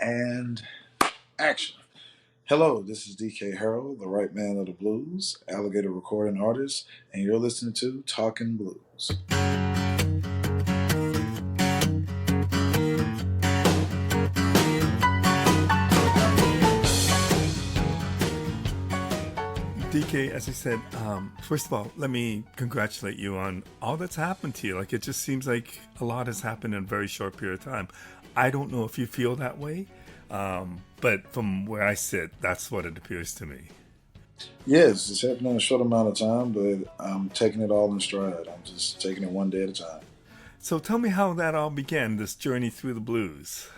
And action. Hello, this is DK Harrell, the right man of the blues, Alligator recording artist, and you're listening to Talkin Blues. DK, as I said, first of all, let me congratulate you on all that's happened to you. Like, it just seems like a lot has happened in a very short period of time. I don't know if you feel that way, but from where I sit, that's what it appears to me. Yes, it's happened in a short amount of time, but I'm taking it all in stride. I'm just taking it one day at a time. So tell me how that all began, this journey through the blues.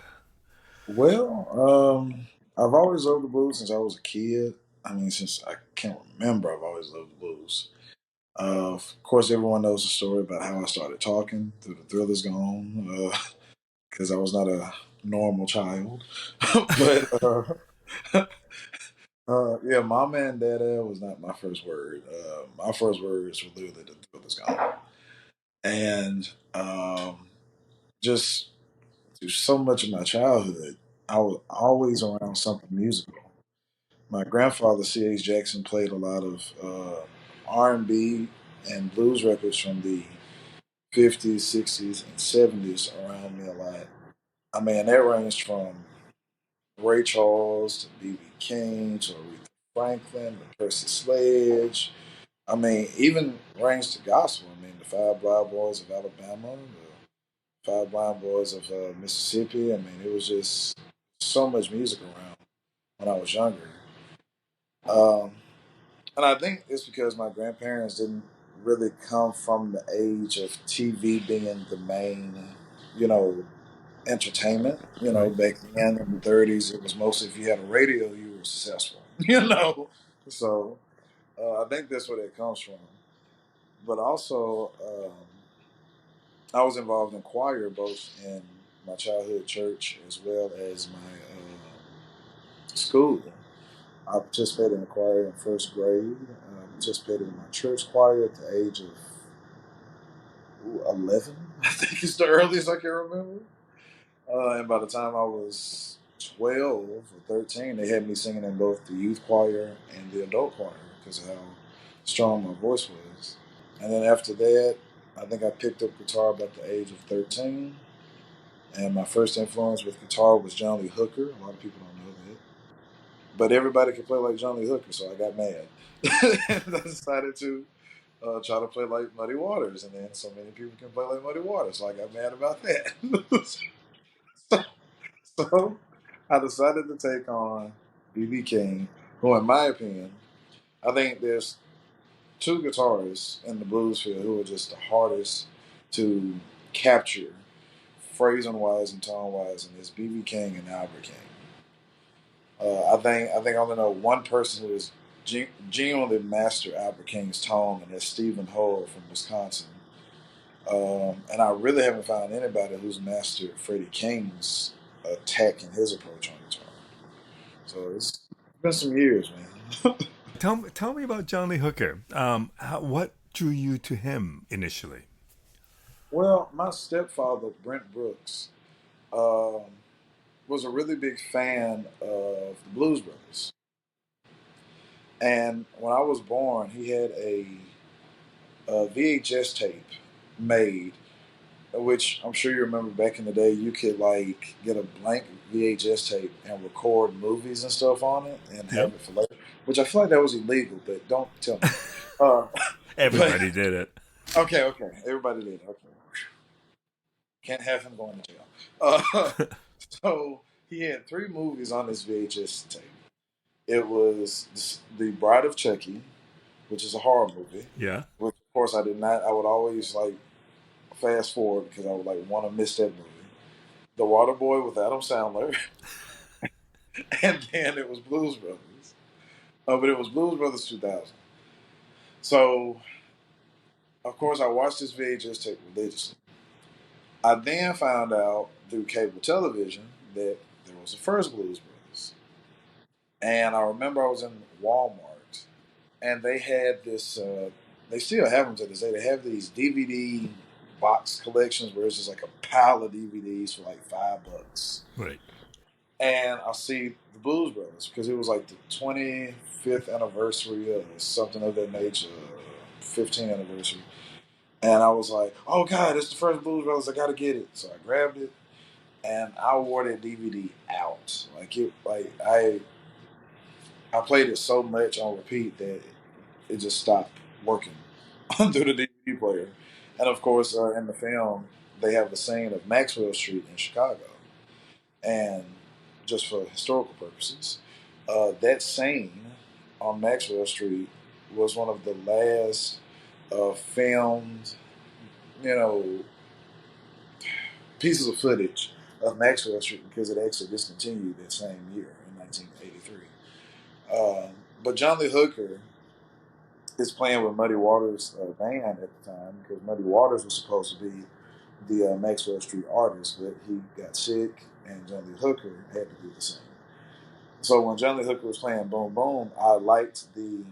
Well, I've always loved the blues since I was a kid. I mean, since I can't remember, I've always loved the blues. Of course, everyone knows the story about how I started talking through the Thrill Is Gone, because I was not a normal child. but yeah, mama and dada was not my first word. My first words were literally the Thrill Is Gone. And just through so much of my childhood, I was always around something musical. My grandfather, C.H. Jackson, played a lot of R&B and blues records from the 50s, 60s, and 70s around me a lot. I mean, that ranged from Ray Charles to B.B. King to Aretha Franklin to Percy Sledge. I mean, even ranged to gospel. I mean, the Five Blind Boys of Alabama, the Five Blind Boys of Mississippi. I mean, it was just so much music around when I was younger. Um, and I think it's because my grandparents didn't really come from the age of TV being the main, you know, entertainment. You know, Right. back then in the 30s, it was mostly if you had a radio, you were successful. You know, so I think that's where that comes from. But also, I was involved in choir both in my childhood church as well as my school. I participated in the choir in first grade. I participated in my church choir at the age of 11. I think it's the earliest I can remember. And by the time I was 12 or 13, they had me singing in both the youth choir and the adult choir because of how strong my voice was. And then after that, I think I picked up guitar about the age of 13. And my first influence with guitar was John Lee Hooker. A lot of people don't know that. But everybody could play like John Lee Hooker, so I got mad. And I decided to try to play like Muddy Waters. And then so many people can play like Muddy Waters, so I got mad about that. So I decided to take on BB King, who, in my opinion, I think there's two guitarists in the blues field who are just the hardest to capture, phrasing wise and tone wise, and it's BB King and Albert King. I think I only know one person who has genuinely mastered Albert King's tone, and that's Stephen Hoare from Wisconsin. And I really haven't found anybody who's mastered Freddie King's attack and his approach on guitar. So it's been some years, man. Tell me about John Lee Hooker. What drew you to him initially? Well, my stepfather, Brent Brooks, um, was a really big fan of the Blues Brothers. And when I was born, he had a VHS tape made, which I'm sure you remember back in the day, you could like get a blank VHS tape and record movies and stuff on it and have Yep. it for later, which I feel like that was illegal, but don't tell me. Uh, but Everybody did it. okay, everybody did. Okay, can't have him going to jail. So he had three movies on this VHS tape. It was The Bride of Chucky, which is a horror movie, Yeah. which of course I did not. I would always like fast forward because I would like want to miss that movie. The Water Boy with Adam Sandler, and then it was Blues Brothers. But it was Blues Brothers 2000. So of course I watched this VHS tape religiously. I then found out through cable television that there was a first Blues Brothers, and I remember I was in Walmart, and they had this. They still have them to this day. They have these DVD box collections where it's just like a pile of DVDs for like $5. Right. and I see the Blues Brothers because it was like the 25th anniversary or something of that nature, 15th anniversary. And I was like, oh God, it's the first Blues Brothers. I got to get it. So I grabbed it and I wore that DVD out. I played it so much on repeat that it just stopped working through the DVD player. And of course, in the film, they have the scene of Maxwell Street in Chicago. And just for historical purposes, that scene on Maxwell Street was one of the last filmed, you know, pieces of footage of Maxwell Street because it actually discontinued that same year in 1983. But John Lee Hooker is playing with Muddy Waters' band at the time because Muddy Waters was supposed to be the Maxwell Street artist, but he got sick and John Lee Hooker had to do the same. So when John Lee Hooker was playing Boom Boom, I liked the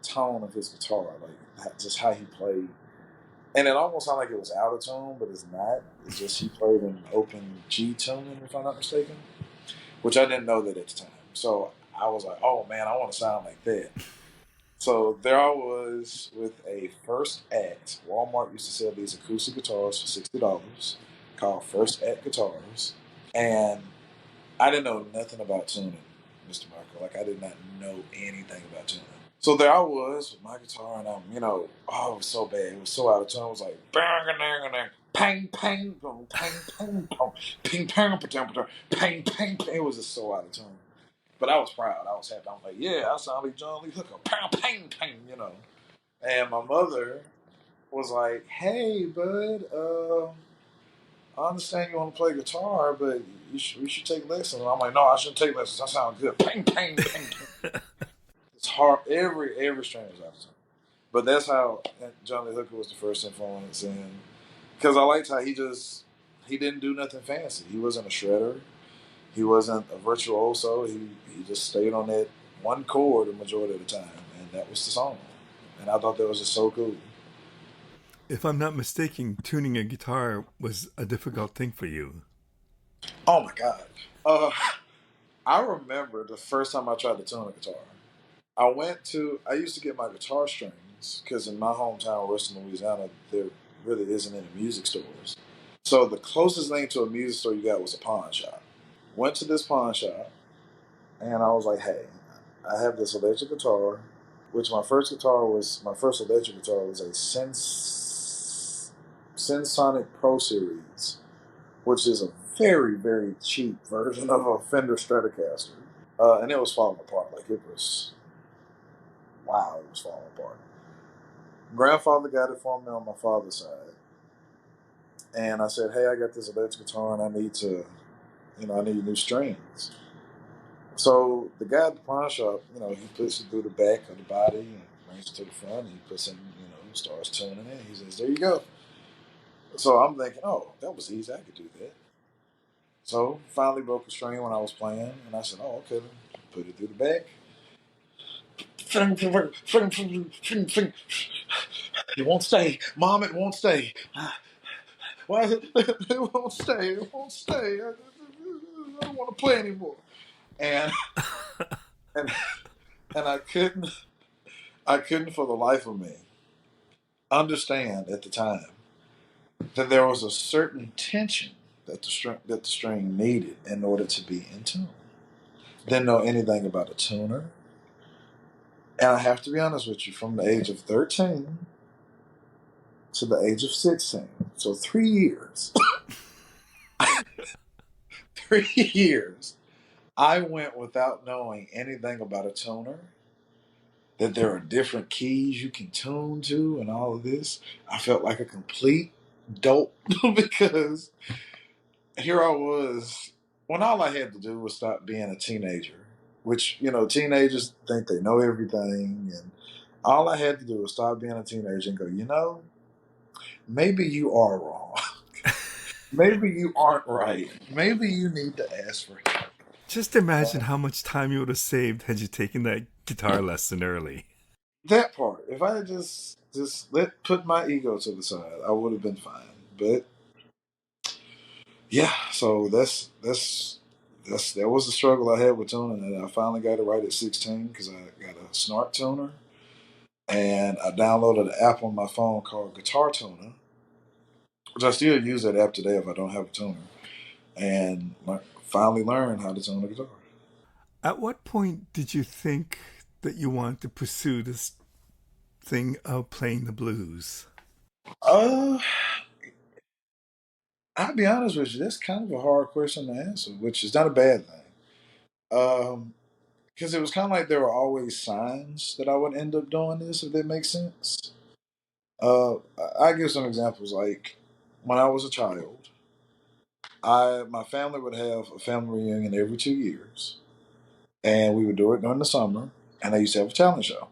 tone of his guitar, like just how he played. And it almost sounded like it was out of tune, but it's not. It's just he played in open G tuning, if I'm not mistaken, which I didn't know that at the time. So I was like, oh man, I want to sound like that. So there I was with a First Act. Walmart used to sell these acoustic guitars for $60 called First Act guitars. And I didn't know nothing about tuning, Mr. Marco. Like I did not know anything about tuning. So there I was with my guitar, and it was so bad. It was so out of tune. It was like, pang, pang, boom, pang, pang, boom, ping, pang, pang, pang, pang, pang. It was just so out of tune. But I was proud. I was happy. I'm like, yeah, I sound like John Lee Hooker. Pang, pang, pang. And my mother was like, hey, bud, I understand you want to play guitar, but we should take lessons. And I'm like, no, I shouldn't take lessons. I sound good. Pang, pang, pang, pang. It's hard. Every string is out of tune. But that's how John Lee Hooker was the first influence, and because I liked how he didn't do nothing fancy. He wasn't a shredder. He wasn't a virtuoso. He just stayed on that one chord the majority of the time, and that was the song. And I thought that was just so cool. If I'm not mistaken, tuning a guitar was a difficult thing for you. Oh my God! Uh, I remember the first time I tried to tune a guitar. I used to get my guitar strings because in my hometown, Western Louisiana, there really isn't any music stores. So the closest thing to a music store you got was a pawn shop. Went to this pawn shop and I was like, hey, I have this electric guitar, which my first electric guitar was a Sensonic Pro Series, which is a very, very cheap version of a Fender Stratocaster. And it was falling apart. Like it was falling apart. Grandfather got it for me on my father's side. And I said, hey, I got this electric guitar and I need new strings. So the guy at the pawn shop, he puts it through the back of the body and brings it to the front and he puts in, starts tuning it. He says, there you go. So I'm thinking, oh, that was easy. I could do that. So finally broke a string when I was playing and I said, oh, okay, put it through the back. It won't stay. Mom, it won't stay. Why is it? It won't stay. It won't stay. I don't want to play anymore. And and and I couldn't for the life of me understand at the time that there was a certain tension that the string needed in order to be in tune. Didn't know anything about a tuner. And I have to be honest with you, from the age of 13 to the age of 16, so 3 years, 3 years, I went without knowing anything about a tuner, that there are different keys you can tune to and all of this. I felt like a complete dope because here I was when all I had to do was stop being a teenager, which, teenagers think they know everything. And all I had to do was stop being a teenager and go, maybe you are wrong. Maybe you aren't right. Maybe you need to ask for help. Just imagine how much time you would have saved had you taken that guitar lesson early. That part, if I had just put my ego to the side, I would have been fine. But yeah, so that's that was the struggle I had with tuning, and I finally got it right at 16 because I got a Snart tuner, and I downloaded an app on my phone called Guitar Tuner, which I still use that app today if I don't have a tuner, and finally learned how to tune the guitar. At what point did you think that you wanted to pursue this thing of playing the blues? Uh, I'll be honest with you, that's kind of a hard question to answer, which is not a bad thing. Because it was kind of like there were always signs that I would end up doing this, if that makes sense. Uh, I give some examples. Like when I was a child, I my family would have a family reunion every 2 years, and we would do it during the summer. And they used to have a talent show,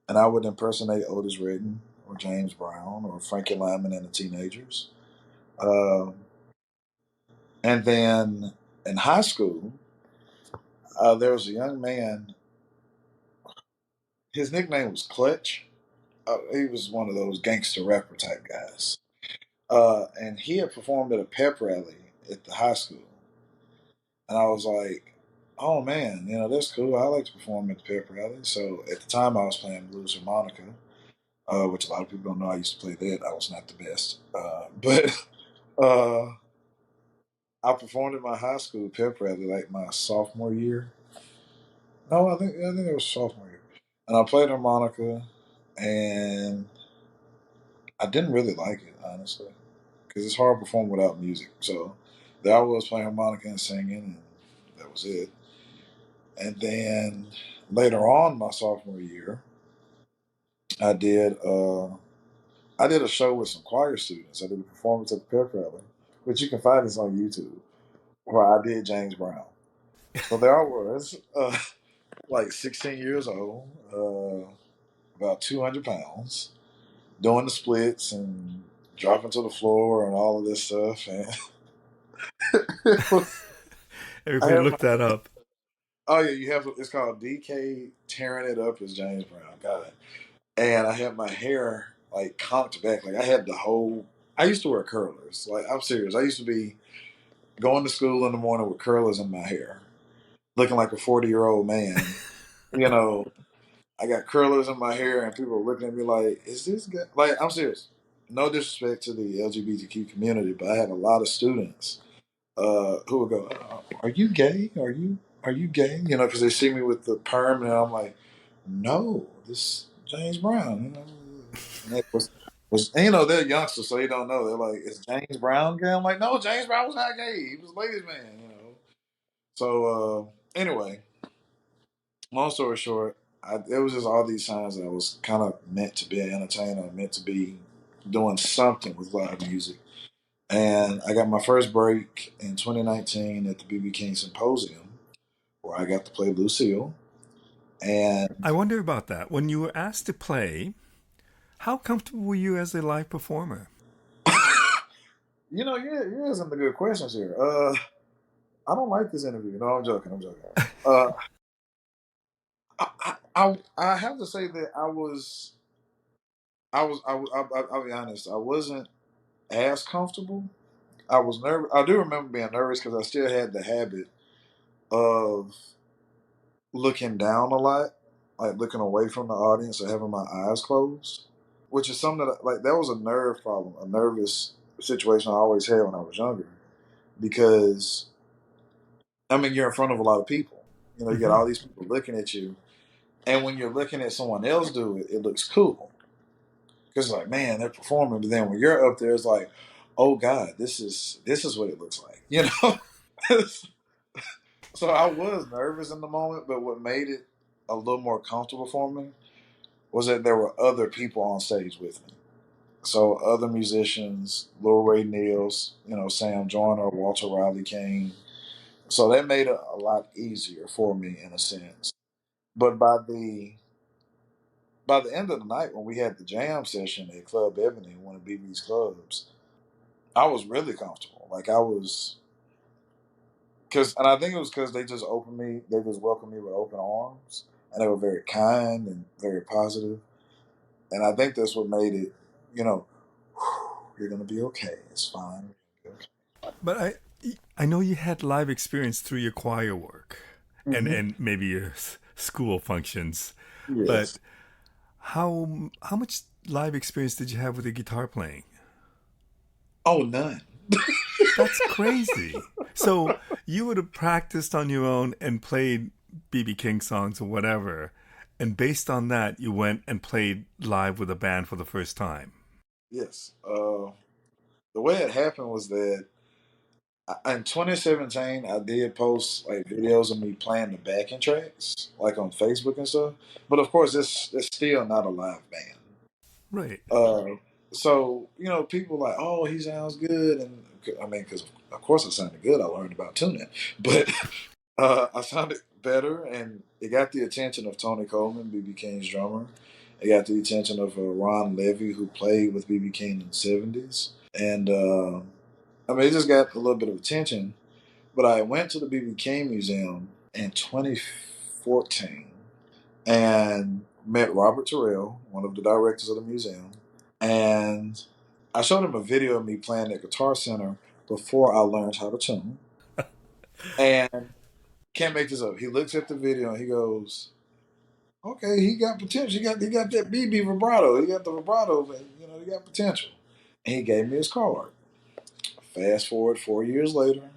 and I would impersonate Otis Redding or James Brown or Frankie Lyman and the Teenagers. Um, and then in high school, there was a young man. His nickname was Clutch. He was one of those gangster rapper type guys. And he had performed at a pep rally at the high school. And I was like, oh man, that's cool. I like to perform at the pep rally. So at the time, I was playing blues harmonica, which a lot of people don't know. I used to play that. I was not the best. But uh, I performed at my high school pep rally like my sophomore year. No, I think it was sophomore year. And I played harmonica, and I didn't really like it, honestly, because it's hard to perform without music. So there I was playing harmonica and singing, and that was it. And then later on, my sophomore year, I did I did a show with some choir students. I did a performance at the pep rally, which you can find this on YouTube, where I did James Brown. So there I was, like 16 years old, about 200 pounds, doing the splits and dropping to the floor and all of this stuff. And I Everybody had my looked that up. oh yeah, you have it's called DK tearing it up as James Brown. God, and I had my hair like conked back, like I had the whole. I used to wear curlers. Like I'm serious. I used to be going to school in the morning with curlers in my hair, looking like a 40-year-old man. You know, I got curlers in my hair, and people were looking at me like, "Is this guy?" Like I'm serious. No disrespect to the LGBTQ community, but I had a lot of students who would go, "Are you gay? Are you gay?" Because they see me with the perm, and I'm like, "No, this James Brown." And it was they're youngsters, so they don't know. They're like, "Is James Brown gay?" I'm like, "No, James Brown was not gay. He was a ladies' man." So anyway, long story short, it was just all these signs that I was kind of meant to be an entertainer, meant to be doing something with live music. And I got my first break in 2019 at the BB King Symposium, where I got to play Lucille. I And wonder about that. When you were asked to play, how comfortable were you as a live performer? you're asking the good questions here. I don't like this interview. No, I'm joking. I'm joking. Uh, I have to say that I'll be honest. I wasn't as comfortable. I was nervous. I do remember being nervous because I still had the habit of looking down a lot, like looking away from the audience or having my eyes closed, which is something that like that was a nerve problem, a nervous situation I always had when I was younger. Because I mean, you're in front of a lot of people. You got Hmm. all these people looking at you, and when you're looking at someone else do it, it looks cool because it's like, man, they're performing. But then when you're up there, it's like, oh God, this is what it looks like. So I was nervous in the moment, but what made it a little more comfortable for me was that there were other people on stage with me. So other musicians, Lil Ray Neals, Sam Joyner, Walter Riley King. So that made it a lot easier for me in a sense. But by the end of the night, when we had the jam session at Club Ebony, one of BB's clubs, I was really comfortable. Like I was, and I think it was because they just welcomed me with open arms, and they were very kind and very positive. And I think that's what made it, you know, you're gonna be okay. It's fine. But I know you had live experience through your choir work Hmm. and maybe your school functions, but Yes. how much live experience did you have with the guitar playing? Oh, none. That's crazy. So you would have practiced on your own and played BB King songs or whatever, and based on that, you went and played live with a band for the first time. Yes. The way it happened was that in 2017, I did post like videos of me playing the backing tracks, like on Facebook and stuff. But of course, it's still not a live band. Right. Uh, so people like, oh, he sounds good, and I mean, because of course I sounded good. I learned about tuning, but I sounded better, and it got the attention of Tony Coleman, BB King's drummer. It got the attention of Ron Levy, who played with BB King in the '70s, and I mean, it just got a little bit of attention. But I went to the BB King Museum in 2014 and met Robert Terrell, one of the directors of the museum, and I showed him a video of me playing at Guitar Center before I learned how to tune. And can't make this up. He looks at the video and he goes, "Okay, he got potential. He got that BB vibrato. He got the vibrato, and he got potential." And he gave me his card. Fast forward 4 years later,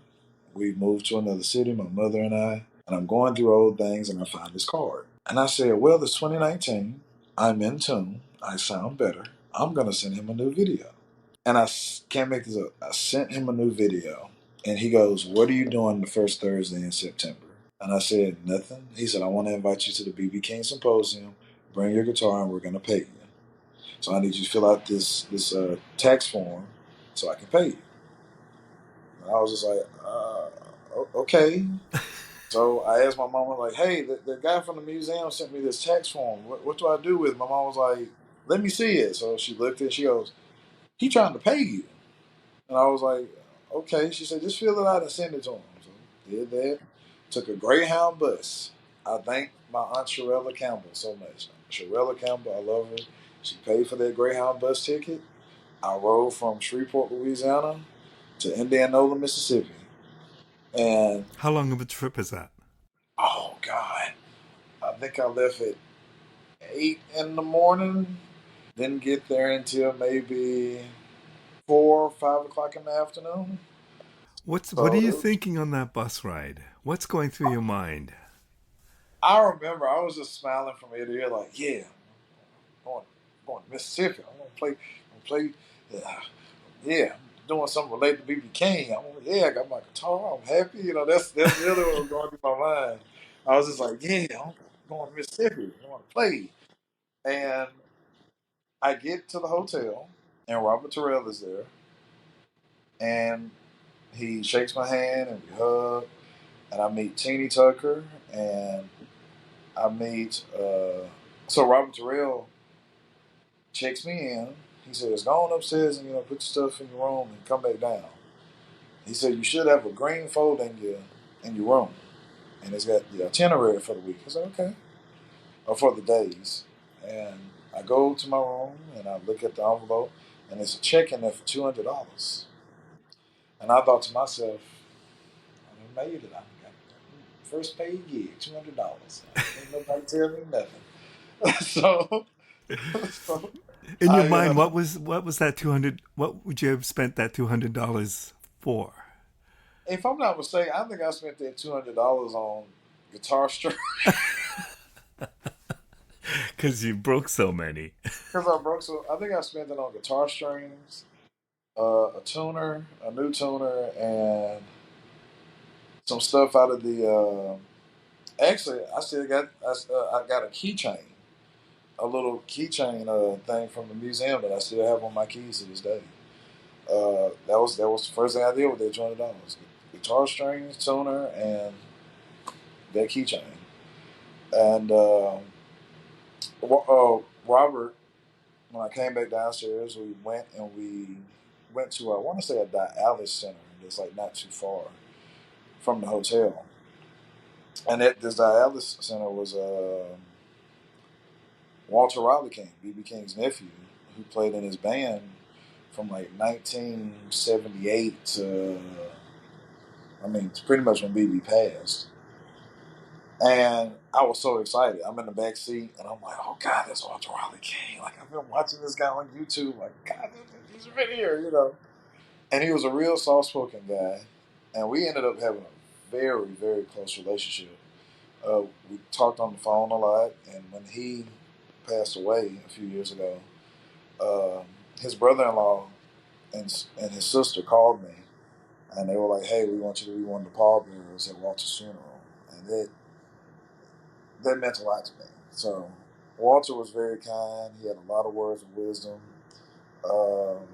we moved to another city, my mother and I'm going through old things and I find his card. And I said, well, it's 2019. I'm in tune. I sound better. I'm going to send him a new video. And can't make this up. I sent him a new video. And he goes, what are you doing the first Thursday in September? And I said, nothing. He said, I want to invite you to the BB King Symposium. Bring your guitar and we're going to pay you. So I need you to fill out this tax form so I can pay you. And I was just like, okay. So I asked my mama, like, hey, the guy from the museum sent me this tax form. What do I do with it? My mom was like, let me see it. So she looked at it. She goes, he trying to pay you. And I was like, okay. She said, just fill it out and send it to him. So did that. Took a Greyhound bus. I thank my aunt Sharella Campbell so much. Sharella Campbell, I love her. She paid for that Greyhound bus ticket. I rode from Shreveport, Louisiana to Indianola, Mississippi. And, How long of a trip is that? oh, God, I think I left at 8 in the morning. Didn't get there until maybe 4 or 5 o'clock in the afternoon. What are So you it was, thinking on that bus ride? What's going through your mind? I remember I was just smiling from ear to ear, like, yeah, going, going to Mississippi. I'm gonna play, yeah, doing something related to BB King. Yeah, I got my guitar. I'm happy. That's really what was going through my mind. I was just like, yeah, I'm going to Mississippi. I want to play. And I get to the hotel, and Robert Terrell is there, and he shakes my hand, and we hug, and I meet Teeny Tucker, and I meet. So Robert Terrell checks me in. He says, "Go on upstairs and put your stuff in your room and come back down." He said, "You should have a green folder in your room, and it's got the itinerary for the week." I said, "Okay," or for the days. And I go to my room and I look at the envelope, and it's a check in there for $200. And I thought to myself, I done made it. I got the first paid gig, $200. Ain't nobody tell me nothing. so In your I mind, what was that 200? What would you have spent that $200 for? if I'm not mistaken, I think I spent that $200 on guitar strings Because you broke so many. because I broke. So I think I spent it on guitar strings, a tuner, a new tuner, and some stuff out of the. Actually, I still got I got a keychain, a little keychain thing from the museum that I still have on my keys to this day. That was the first thing I did with that $200. Guitar strings, tuner, and that keychain. And Robert, when I came back downstairs, we went to I want to say a dialysis center that's like not too far from the hotel. And at this dialysis center was Walter Riley King, BB King's nephew, who played in his band from like 1978 to I mean, it's pretty much when BB passed. And I was so excited. I'm in the back seat, and I'm like, "Oh God, that's Walter Riley King!" Like I've been watching this guy on YouTube. Like God, he's been here, you know. And he was a real soft-spoken guy, and we ended up having a very, very close relationship. We talked on the phone a lot, and when he passed away a few years ago, uh, his brother-in-law and his sister called me, and they were like, "Hey, we want you to be one of the pallbearers at Walter's funeral," and that meant a lot to me. So Walter was very kind. He had a lot of words of wisdom. Um,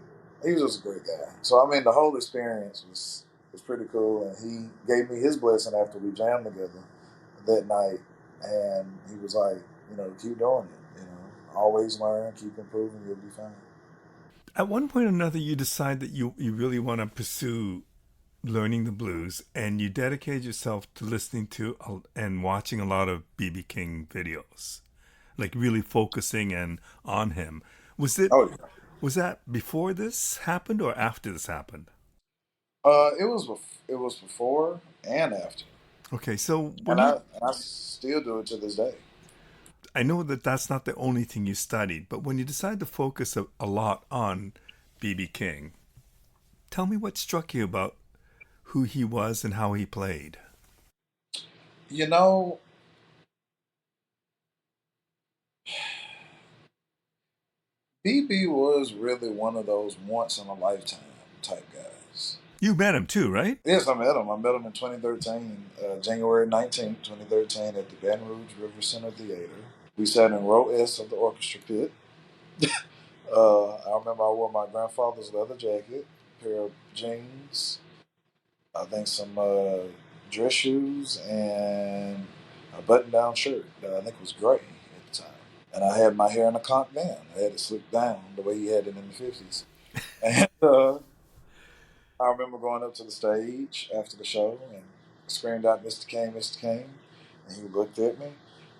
he was just a great guy. So I mean, the whole experience was pretty cool, and he gave me his blessing after we jammed together that night, and he was like, keep doing it. Always learn, keep improving, you'll be fine. At one point or another, you decide that you really want to pursue learning the blues, and you dedicate yourself to listening to and watching a lot of BB King videos, like really focusing and on him. Was it Oh yeah. was that before this happened or after this happened? It was before and after, Okay, so and I still do it to this day. I know that that's not the only thing you studied, but when you decide to focus a lot on BB King, tell me what struck you about who he was and how he played. You know, BB was really one of those once in a lifetime type guys. You met him too, right? Yes, I met him. I met him in 2013, January 19th, 2013, at the Baton Rouge River Center Theater. We sat in row S of the orchestra pit. I remember I wore my grandfather's leather jacket, a pair of jeans, I think some dress shoes, and a button-down shirt that I think was gray at the time. And I had my hair in a conk down. I had it slicked down the way he had it in the 50s. And I remember going up to the stage after the show and screamed out, "Mr. King, Mr. King." And he looked at me.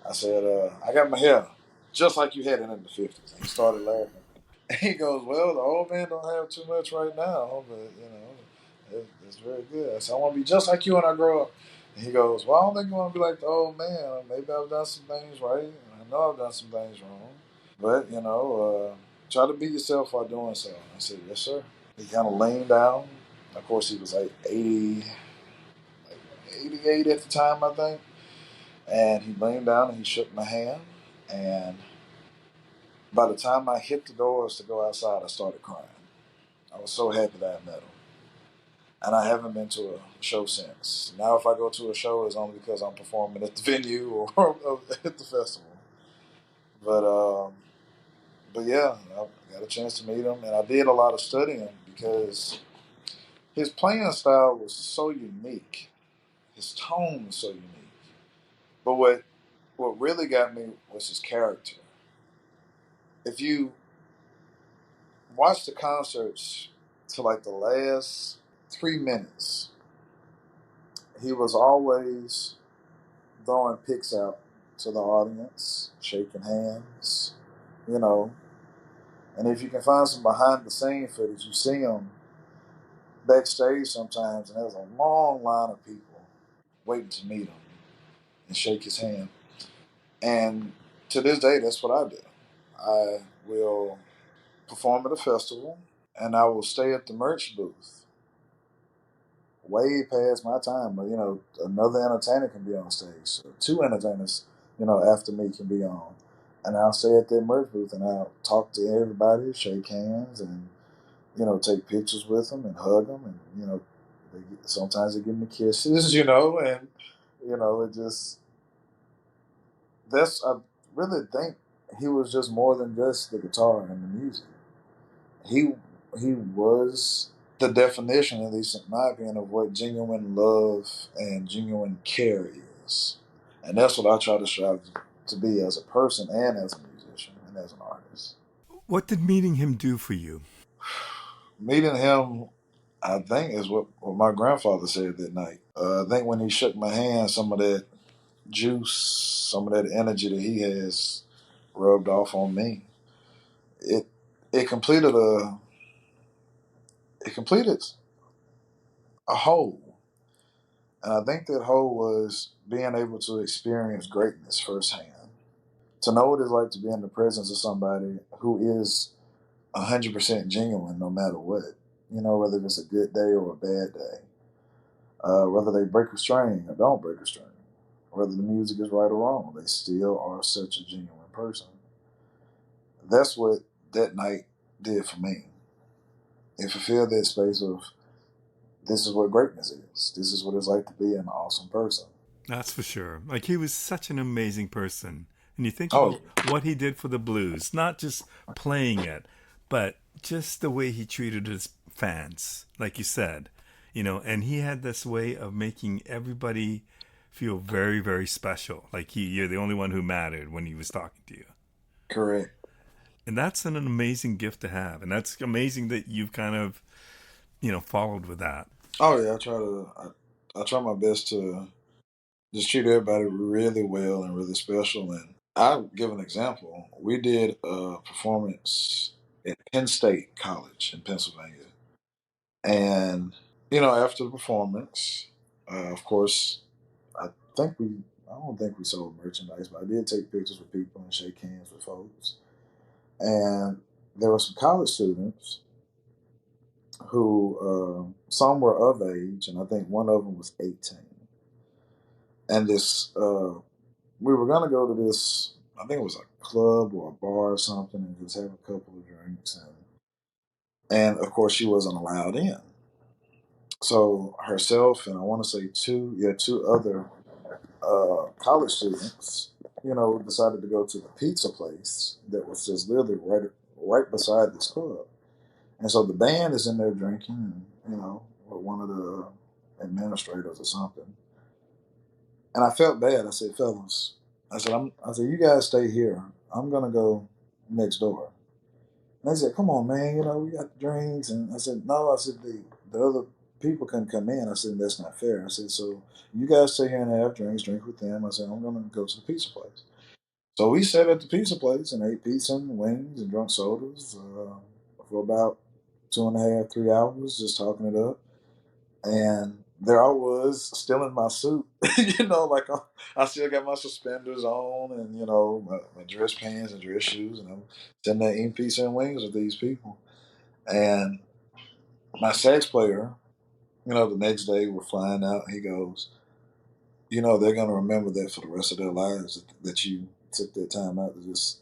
I said, "I got my hair just like you had it in the 50s." And he started laughing. And he goes, "Well, the old man don't have too much right now, but, it's very good." I said, "I want to be just like you when I grow up." And he goes, "Well, I don't think you want to be like the old man. Maybe I've done some things right, and I know I've done some things wrong. But, try to be yourself while doing so." I said, "Yes, sir." He kind of leaned down. Of course, he was like 80, like 88 at the time, I think. And he leaned down and he shook my hand. And by the time I hit the doors to go outside, I started crying. I was so happy that I met him. And I haven't been to a show since. Now, if I go to a show, it's only because I'm performing at the venue or at the festival. But but yeah, I got a chance to meet him, and I did a lot of studying because his playing style was so unique. His tone was so unique. But what really got me was his character. If you watch the concerts to like the last 3 minutes, he was always throwing picks out to the audience, shaking hands, you know. And if you can find some behind the scene footage, you see him backstage sometimes, and there's a long line of people waiting to meet him and shake his hand. And to this day, that's what I do. I will perform at a festival, and I will stay at the merch booth way past my time. But another entertainer can be on stage, so two entertainers, after me can be on, and I'll stay at that merch booth and I'll talk to everybody, shake hands, and take pictures with them and hug them, and sometimes they give me kisses, and it just I really think he was just more than just the guitar and the music. He he was the definition, at least in my opinion, of what genuine love and genuine care is, and that's what I try to strive to be as a person and as a musician and as an artist. What did meeting him do for you? Meeting him, I think, is what my grandfather said that night. I think when he shook my hand, some of that juice, some of that energy that he has rubbed off on me. It it completed a it completed a whole. And I think that whole was being able to experience greatness firsthand. To know what it's like to be in the presence of somebody who is 100% genuine no matter what. You know, whether it's a good day or a bad day. Whether they break a string or don't break a string. Whether the music is right or wrong. They still are such a genuine person. That's what that night did for me. It fulfilled that space of this is what greatness is. This is what it's like to be an awesome person. That's for sure. Like he was such an amazing person. And you think Oh, about what he did for the blues, not just playing it, but just the way he treated his fans, like you said, and he had this way of making everybody feel very, very special. Like you're the only one who mattered when he was talking to you. correct. And that's an amazing gift to have. And that's amazing that you've kind of, followed with that. Oh yeah, I try my best to just treat everybody really well and really special. And I'll give an example. We did a performance at Penn State College in Pennsylvania, and after the performance, of course, I think we. I don't think we sold merchandise, but I did take pictures with people and shake hands with folks. And there were some college students who some were of age, and I think one of them was 18. And this we were gonna go to this. I think it was a club or a bar or something, and just have a couple of drinks, and of course she wasn't allowed in. So herself and I want to say two other college students, decided to go to the pizza place that was just literally right beside this club. And so the band is in there drinking, and with one of the administrators or something. And I felt bad. I said, fellas, I said, you guys stay here. I'm gonna go next door. And they said, come on, man, we got the drinks. And I said, no, I said the other people couldn't come in. I said, that's not fair. I said, so you guys stay here and have drinks, drink with them. I said, I'm gonna go to the pizza place. So we sat at the pizza place and ate pizza and wings and drunk sodas for about 2.5, 3 hours, just talking it up. And there I was, still in my suit, like I still got my suspenders on and my dress pants and dress shoes, and I'm sitting there eating pizza and wings with these people. And my sax player, the next day we're flying out. He goes, they're gonna remember that for the rest of their lives that you took that time out to just.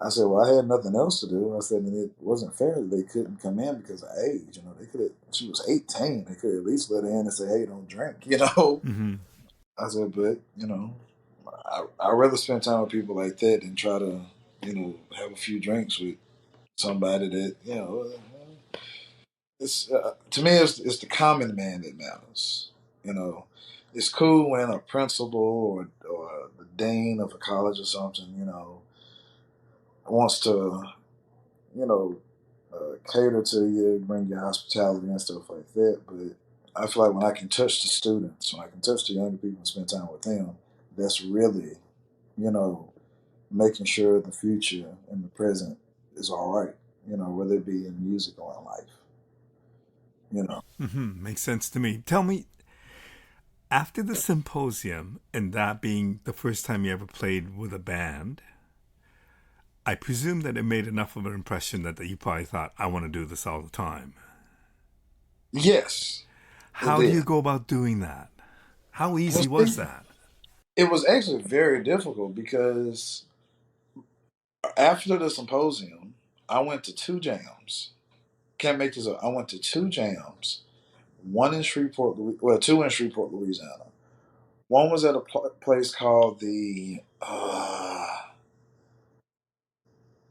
I said, well, I had nothing else to do. I said, and it wasn't fair that they couldn't come in because of age. They could have. She was 18. They could at least let her in and say, hey, don't drink. Mm-hmm. I said, but I'd rather spend time with people like that than try to, have a few drinks with somebody that it's to me it's the common man that matters. You know, it's cool when a principal or the dean of a college or something, wants to, you know, cater to you, bring you hospitality and stuff like that. But I feel like when I can touch the students, when I can touch the younger people and spend time with them, that's really, you know, making sure the future and the present is all right. Whether it be in music or in life. You know. Mm-hmm. Makes sense to me. Tell me, after the symposium and that being the first time you ever played with a band, I presume that it made enough of an impression that you probably thought, I want to do this all the time. Yes, it How do did. you go about doing that? How Well, easy was see, that? it was actually very difficult because after the symposium, I went to two jams. Can't make this up. I went to two jams. One in two in Shreveport, Louisiana. One was at a place called the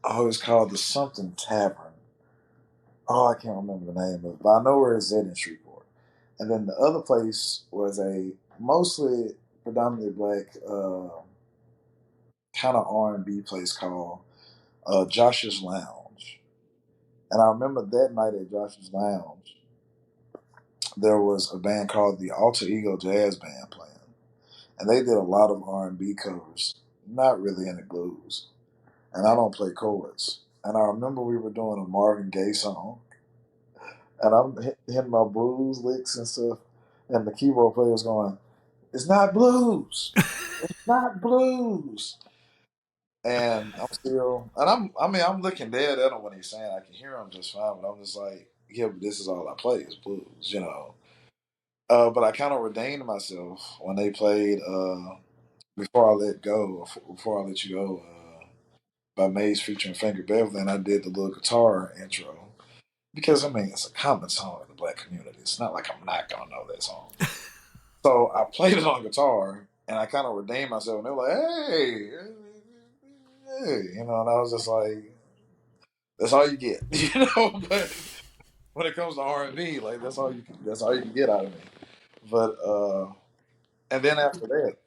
it was called the something Tavern. Oh, I can't remember the name of it, but I know where it's at in Shreveport. And then the other place was a mostly predominantly black kind of R&B place called Josh's Lounge. And I remember that night at Josh's Lounge, there was a band called the Alter Ego Jazz Band playing, and they did a lot of R&B covers, not really any blues. And I don't play chords. And I remember we were doing a Marvin Gaye song, and I'm hitting my blues licks and stuff. and the keyboard player was going, "It's not blues, not blues." And I'm still, and I mean, I'm looking dead at him when he's saying I can hear him just fine, but I'm just like, yeah, but this is all I play is blues. But I kind of redeemed myself when they played "Before I Let Go" or "Before I Let You Go" by Maze featuring Finger Beverly, and I did the little guitar intro because I mean it's a common song in the black community. It's not like I'm not gonna know that song. So I played it on guitar, and I kind of redeemed myself, and they were like, "Hey, hey," and I was just like, "That's all you get," But when it comes to R&B, like that's all you can get out of me. But and then after that,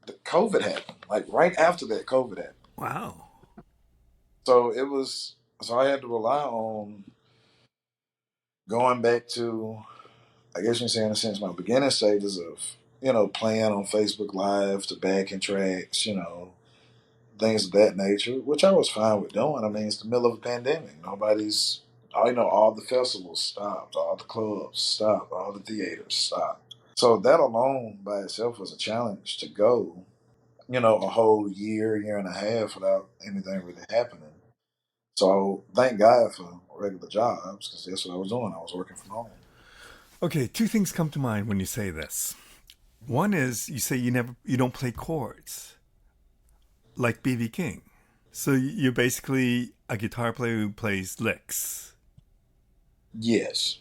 the COVID happened. Like right after that, COVID happened. Wow. So it was. So I had to rely on going back to, I guess you can say in a sense, my beginning stages of playing on Facebook Live to backing tracks, things of that nature, which I was fine with doing. I mean, it's the middle of a pandemic. Nobody's, all the festivals stopped, all the clubs stopped, all the theaters stopped. So that alone by itself was a challenge to go, a whole year and a half without anything really happening. So thank God for regular jobs because that's what I was doing. I was working from home. Okay, two things come to mind when you say this. One is you say you don't play chords like BB King. So you're basically a guitar player who plays licks. Yes.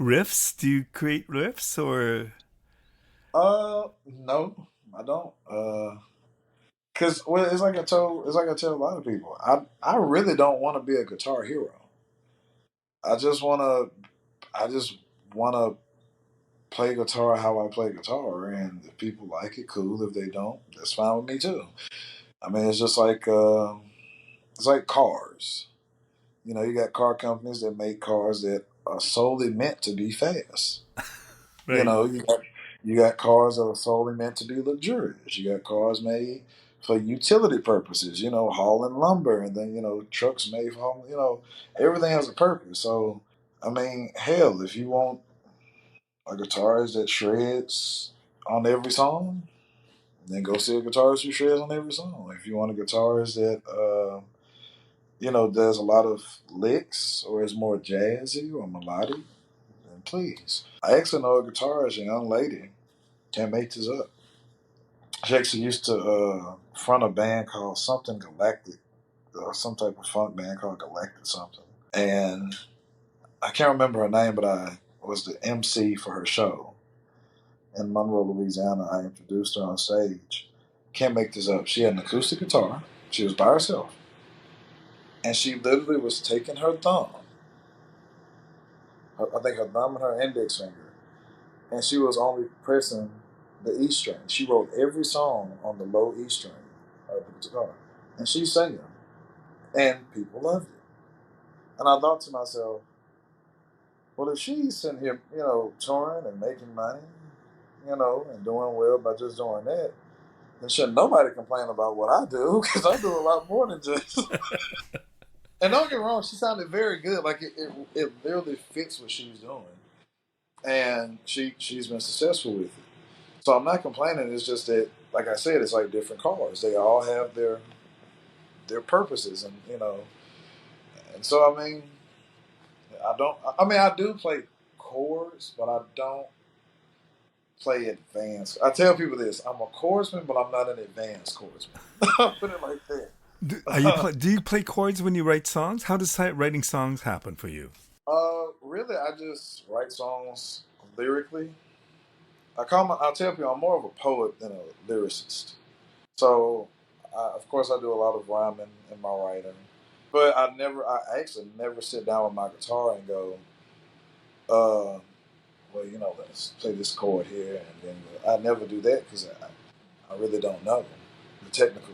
Riffs? Do you create riffs or No, I don't. Cause well, it's like I tell a lot of people. I really don't want to be a guitar hero. I just wanna, I just wanna play guitar how I play guitar, and if people like it, cool. If they don't, that's fine with me too. I mean, it's like cars. You got car companies that make cars that are solely meant to be fast. You right? know, you got cars that are solely meant to be luxurious. You got cars made for utility purposes. Hauling lumber, and then trucks made for hauling. Everything has a purpose. So I mean, hell, if you want a guitarist that shreds on every song, then go see a guitarist who shreds on every song. If you want a guitarist that does a lot of licks or is more jazzy or melodic, then please. I actually know a guitarist, a young lady. Can't make this up. She actually used to front a band called something Galactic, some type of funk band called Galactic something. And I can't remember her name, but I was the MC for her show in Monroe, Louisiana. I introduced her on stage. Can't make this up. She had an acoustic guitar. She was by herself. And she literally was taking her thumb, I think her thumb and her index finger, and she was only pressing the E string. She wrote every song on the low E string of the guitar. And she sang them. And people loved it. And I thought to myself, well, if she's sitting here, touring and making money, and doing well by just doing that, then shouldn't nobody complain about what I do because I do a lot more than just. And don't get me wrong, she sounded very good. Like it literally fits what she's doing, and she's been successful with it. So I'm not complaining. It's just that, like I said, it's like different cars. They all have their purposes, and and so I mean, I don't. I mean, I do play chords, but I don't play advanced. I tell people this: I'm a chordsman, but I'm not an advanced chordsman. I'll put it like that. Do you play chords when you write songs? How does writing songs happen for you? Really, I just write songs lyrically. I'll tell people I'm more of a poet than a lyricist. So, of course, I do a lot of rhyming in my writing, but I actually never sit down with my guitar and go, well, let's play this chord here, and then I never do that because I really don't know the technical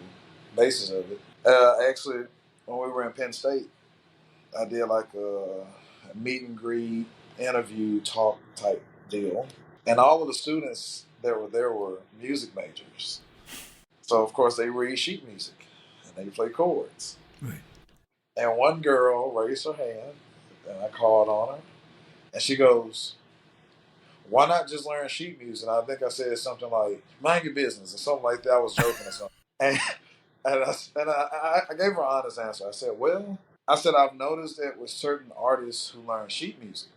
basis of it. Actually, when we were in Penn State, I did like a meet and greet, interview, talk type deal, and all of the students that were there were music majors. So of course they read sheet music and they play chords. Right. And one girl raised her hand, and I called on her, and she goes, why not just learn sheet music? And I think I said something like, mind your business, or something like that. I was joking or something. And, I gave her an honest answer. I said, well, I said, I've noticed that with certain artists who learn sheet music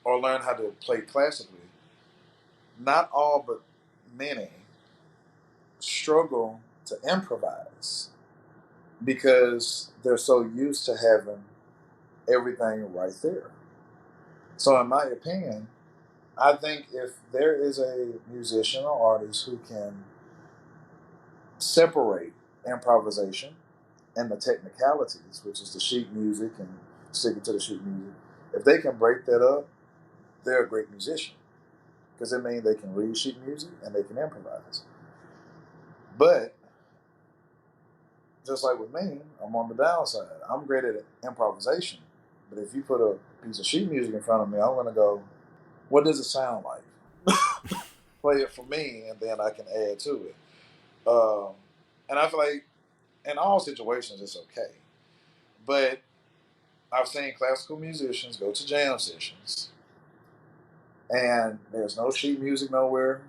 or learn how to play classically, not all but many struggle to improvise because they're so used to having everything right there. So, in my opinion, I think if there is a musician or artist who can separate improvisation and the technicalities, which is the sheet music and sticking to the sheet music, if they can break that up, they're a great musician because it means they can read sheet music and they can improvise. But just like with me, I'm on the downside. I'm great at improvisation, but if you put a piece of sheet music in front of me, I'm going to go, what does it sound like? Play it for me, and then I can add to it. Um, and I feel like in all situations, it's okay. But I've seen classical musicians go to jam sessions, and there's no sheet music nowhere.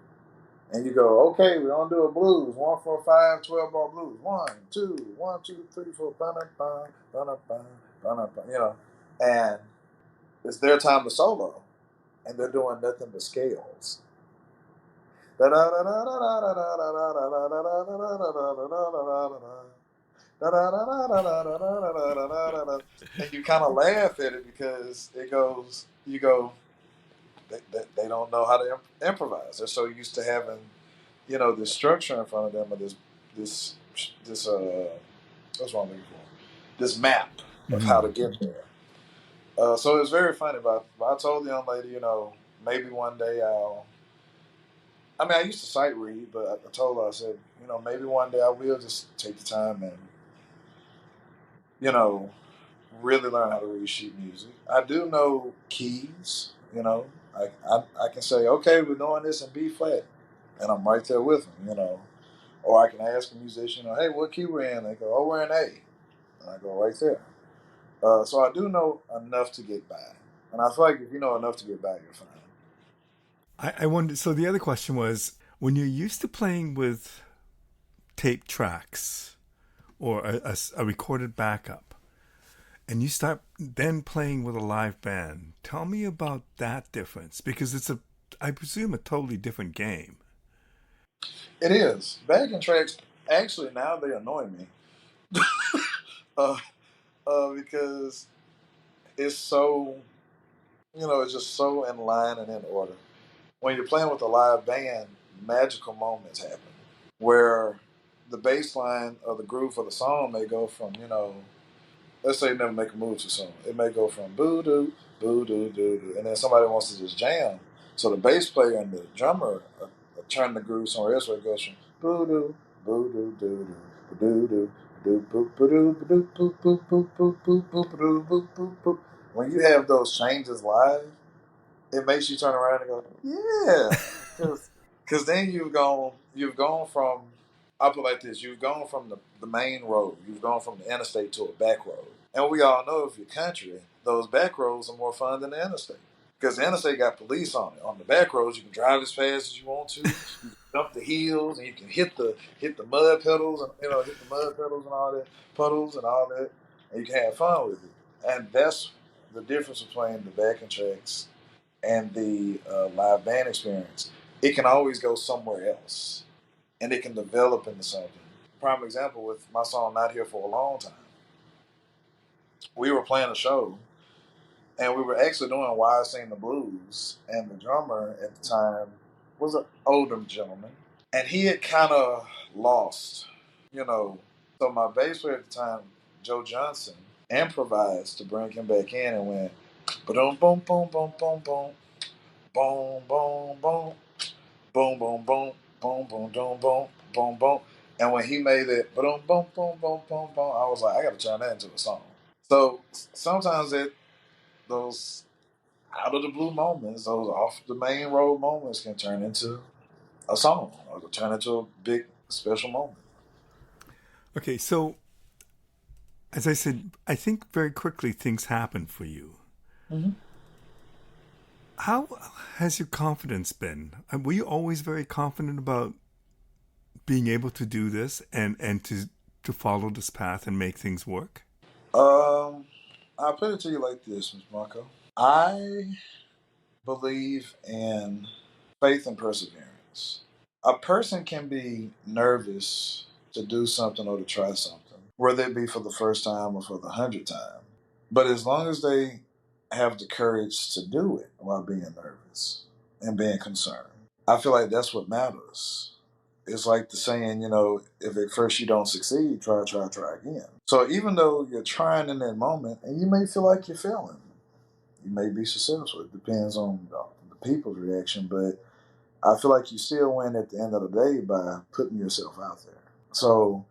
And you go, okay, we're going to do a blues, 1, 4, 5, 12-bar blues. 1, 2, 1, 2, 3, 4, ba-da-ba, ba-da-ba, ba-da-ba, you know. And it's their time to solo, and they're doing nothing but scales. And you kind of laugh at it because it goes, you go, they don't know how to improvise. They're so used to having, this structure in front of them, or this what's wrong with this map of how to get there. So it was very funny. But I told the young lady, maybe one day I used to sight read, but I told her, I said, maybe one day I will just take the time and, really learn how to read sheet music. I do know keys, I can say, okay, we're doing this in B flat, and I'm right there with them. Or I can ask a musician, hey, what key we're in? They go, oh, we're in A, and I go right there. So I do know enough to get by, and I feel like if you know enough to get by, you're fine. I wonder. So the other question was, when you're used to playing with tape tracks or a recorded backup, and you start then playing with a live band, tell me about that difference, because it's I presume, a totally different game. It is. Backing tracks, actually, now they annoy me. uh, because it's so, it's just so in line and in order. When you're playing with a live band, magical moments happen where the bass line or the groove of the song may go from, let's say you never make a move to song. It may go from boo doo, boo doo doo doo, and then somebody wants to just jam. So the bass player and the drummer turn the groove somewhere else where it goes from boo doo, boo doo doo doo, doo doo. When you have those changes live, it makes you turn around and go, yeah, because then you've gone from, I put it like this, you've gone from the main road, you've gone from the interstate to a back road, and we all know if you're country, those back roads are more fun than the interstate. Because the interstate got police on it. On the back roads, you can drive as fast as you want to. You can jump the hills, and you can hit the mud pedals, and hit the mud pedals and all that, puddles and all that, and you can have fun with it. And that's the difference between the backing tracks and the live band experience. It can always go somewhere else, and it can develop into something. Prime example with my song "Not Here for a Long Time." We were playing a show, and we were actually doing "Why I Sing the Blues," and the drummer at the time was an older gentleman, and he had kind of lost, you know. So my bass player at the time, Joe Johnson, improvised to bring him back in and went boom boom boom boom boom boom boom boom boom boom boom boom boom boom boom boom boom boom. And when he made it boom boom boom boom boom boom, I was like, I got to turn that into a song. So sometimes those out of the blue moments, those off the main road moments can turn into a song or turn into a big special moment. Okay, so as I said, I think very quickly things happen for you. Mm-hmm. How has your confidence been? Were you always very confident about being able to do this and to follow this path and make things work? Um, I'll put it to you like this, Ms. Marco. I believe in faith and perseverance. A person can be nervous to do something or to try something, whether it be for the first time or for the 100th time. But as long as they have the courage to do it while being nervous and being concerned, I feel like that's what matters. It's like the saying, if at first you don't succeed, try again. So even though you're trying in that moment and you may feel like you're failing, you may be successful. It depends on the people's reaction, but I feel like you still win at the end of the day by putting yourself out there. So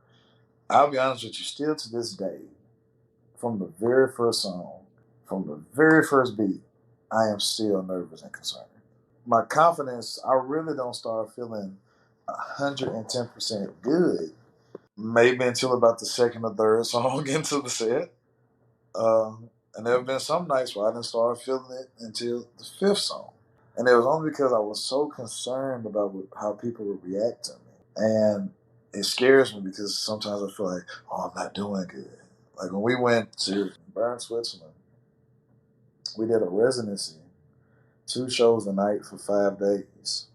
I'll be honest with you, still to this day, from the very first song, from the very first beat, I am still nervous and concerned. My confidence, I really don't start feeling 110% good, maybe until about the second or third song into the set. And there have been some nights where I didn't start feeling it until the fifth song. And it was only because I was so concerned about how people would react to me. And it scares me because sometimes I feel like, oh, I'm not doing good. Like when we went to Bern, Switzerland, we did a residency, 2 shows a night for 5 days.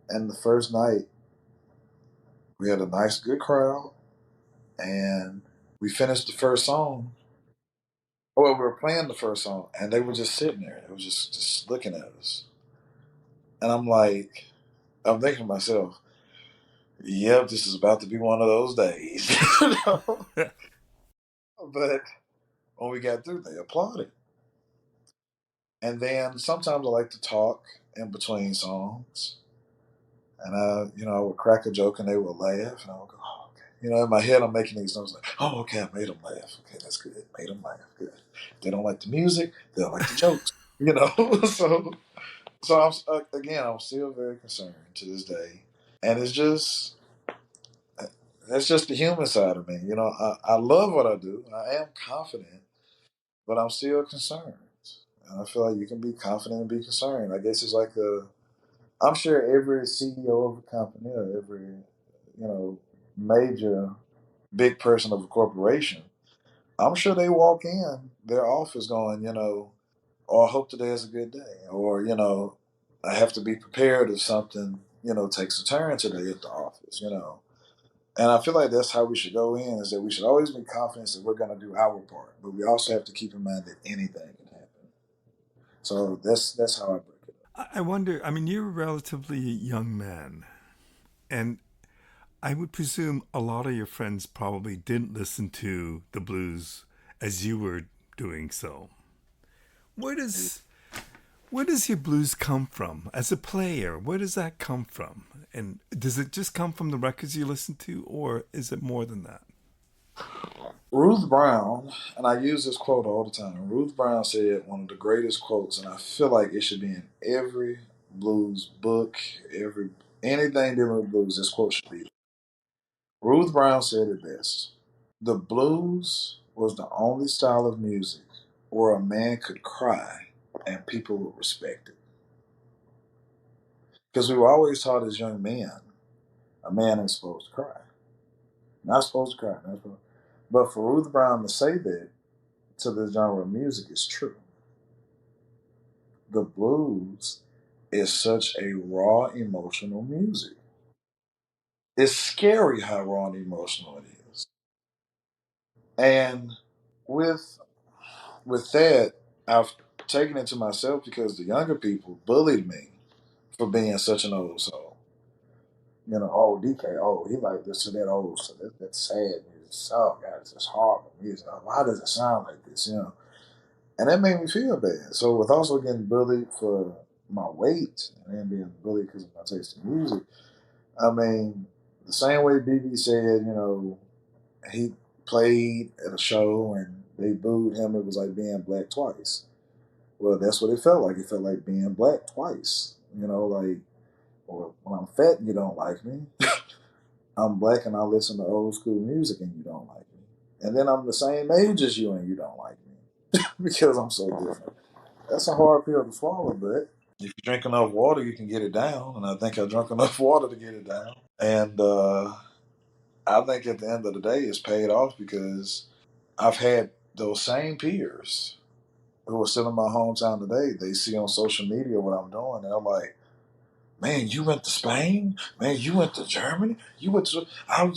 And the first night, we had a nice, good crowd. And we finished the first song. Well, we were playing the first song, and they were just sitting there. They were just looking at us. And I'm thinking to myself, yep, this is about to be one of those days. You know? But when we got through, they applauded. And then sometimes I like to talk in between songs. And I would crack a joke and they would laugh. And I would go, oh, okay. In my head, I'm making these notes like, oh, okay, I made them laugh. Okay, that's good. Made them laugh. Good. If they don't like the music, they'll like the jokes. So I'm still very concerned to this day. And that's just the human side of me. I love what I do. I am confident, but I'm still concerned. And I feel like you can be confident and be concerned. I guess it's like I'm sure every CEO of a company or every, major big person of a corporation, I'm sure they walk in their office going, oh, I hope today is a good day. Or, I have to be prepared if something, takes a turn today at the office. And I feel like that's how we should go in, is that we should always be confident that we're going to do our part. But we also have to keep in mind that anything can happen. So that's how I break it. I wonder. I mean, you're a relatively young man, and I would presume a lot of your friends probably didn't listen to the blues as you were doing so. Where does where does your blues come from as a player? Where does that come from? And does it just come from the records you listen to, or is it more than that? Ruth Brown, and I use this quote all the time. Ruth Brown said one of the greatest quotes, and I feel like it should be in every blues book, every anything dealing with blues. This quote should be. Ruth Brown said it best. The blues was the only style of music where a man could cry and people would respect it. Because we were always taught as young men, a man ain't supposed to cry. Not supposed to cry. Not supposed. But for Ruth Brown to say that to the genre of music is true. The blues is such a raw emotional music. It's scary how raw and emotional it is. And with with that, I've taken it to myself because the younger people bullied me for being such an old soul. Oh DK, oh he like this to that old, so that's sad music. Oh God, it's just horrible music. Why does it sound like this? And that made me feel bad. So with also getting bullied for my weight and then being bullied because of my taste in music, I mean, the same way BB said, he played at a show and they booed him, it was like being black twice. Well, that's what it felt like. It felt like being black twice. Like, well, when I'm fat and you don't like me, I'm black and I listen to old school music and you don't like me. And then I'm the same age as you and you don't like me because I'm so different. That's a hard pill to swallow, but if you drink enough water, you can get it down. And I think I drank enough water to get it down. And I think at the end of the day, it's paid off because I've had those same peers who are still in my hometown today. They see on social media what I'm doing, and they're like, "Man, you went to Spain? Man, you went to Germany? You went to? I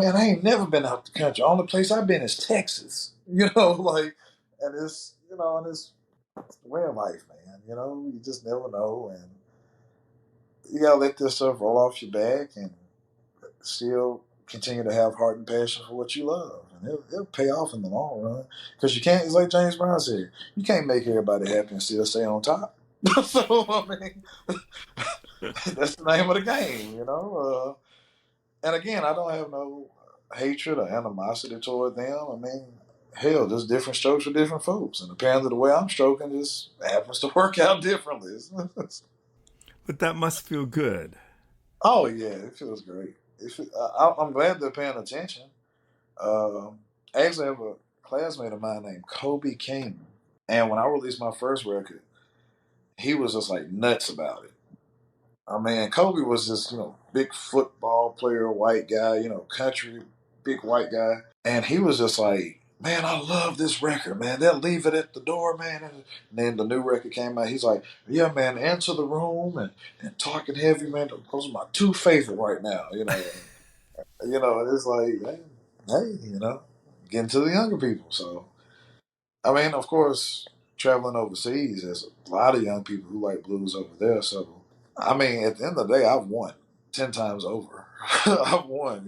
ain't never been out the country. Only place I've been is Texas. You know, like, and it's and it's the way of life, man. You just never know, and you gotta let this stuff roll off your back and still continue to have heart and passion for what you love, and it'll pay off in the long run. Because you can't, it's like James Brown said, you can't make everybody happy and still stay on top. So I mean, that's the name of the game. And again, I don't have no hatred or animosity toward them. I mean, hell, there's different strokes for different folks, and apparently the way I'm stroking just happens to work out differently. But that must feel good. Oh yeah, it feels great. I'm glad they're paying attention. Actually, I have a classmate of mine named Kobe King, and when I released my first record, he was just like nuts about it. I mean, Kobe was this big football player, white guy, country, big white guy, and he was just like, "Man, I love this record, man. They'll leave it at the door, man." And then the new record came out. He's like, "Yeah, man, Enter the Room and Talking Heavy, man. Those are my two favorite right now." And it's like, hey, getting to the younger people. So, I mean, of course, traveling overseas, there's a lot of young people who like blues over there. So, I mean, at the end of the day, I've won 10 times over. I've won,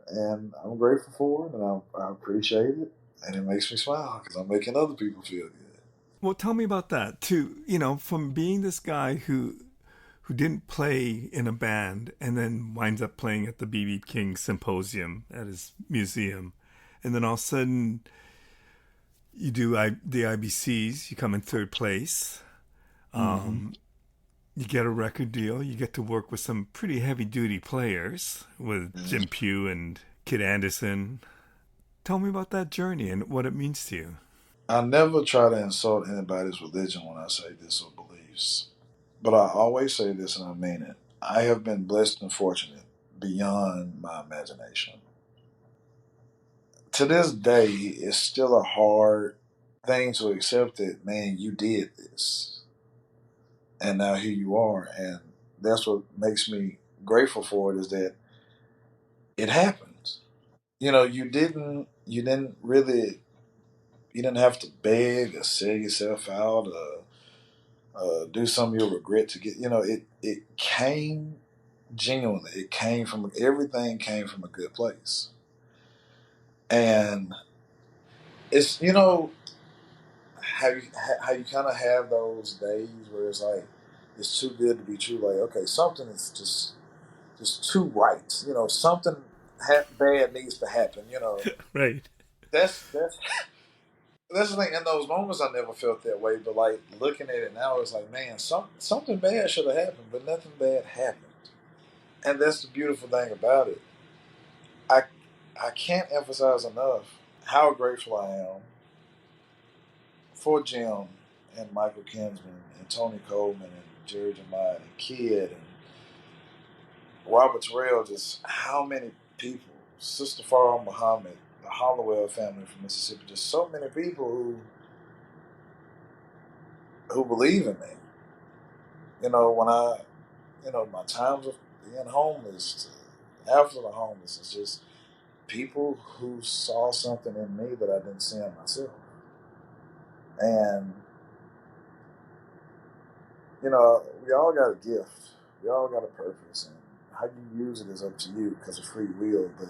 and I'm grateful for it, and I appreciate it, and it makes me smile because I'm making other people feel good. Well, tell me about that too. From being this guy who didn't play in a band and then winds up playing at the BB King Symposium at his museum, and then all of a sudden you do the IBCs, you come in third place, Mm-hmm. you get a record deal, you get to work with some pretty heavy duty players with Mm-hmm. Jim Pugh and Kid Anderson. Tell me about that journey and what it means to you. I never try to insult anybody's religion when I say this or beliefs. But I always say this and I mean it. I have been blessed and fortunate beyond my imagination. To this day, it's still a hard thing to accept that, man, you did this. And now here you are. And that's what makes me grateful for it is that it happened. You didn't have to beg or sell yourself out or do something you'll regret to get, it came genuinely. It came from everything came from a good place, and it's how you kind of have those days where it's like it's too good to be true. Like okay, something is just too right. Something bad needs to happen. Right. That's that's the thing. In those moments, I never felt that way. But like looking at it now, it's like man, something bad should have happened, but nothing bad happened, and that's the beautiful thing about it. I I can't emphasize enough how grateful I am for Jim and Michael Kinsman and Tony Coleman and Jerry Jemai and Kid and Robert Terrell. Just how many people, Sister Farah Muhammad, the Hollowell family from Mississippi, just so many people who believe in me. When my times of being homeless, after the homeless, it's just people who saw something in me that I didn't see in myself. And, we all got a gift. We all got a purpose. And how you use it is up to you because of free will. But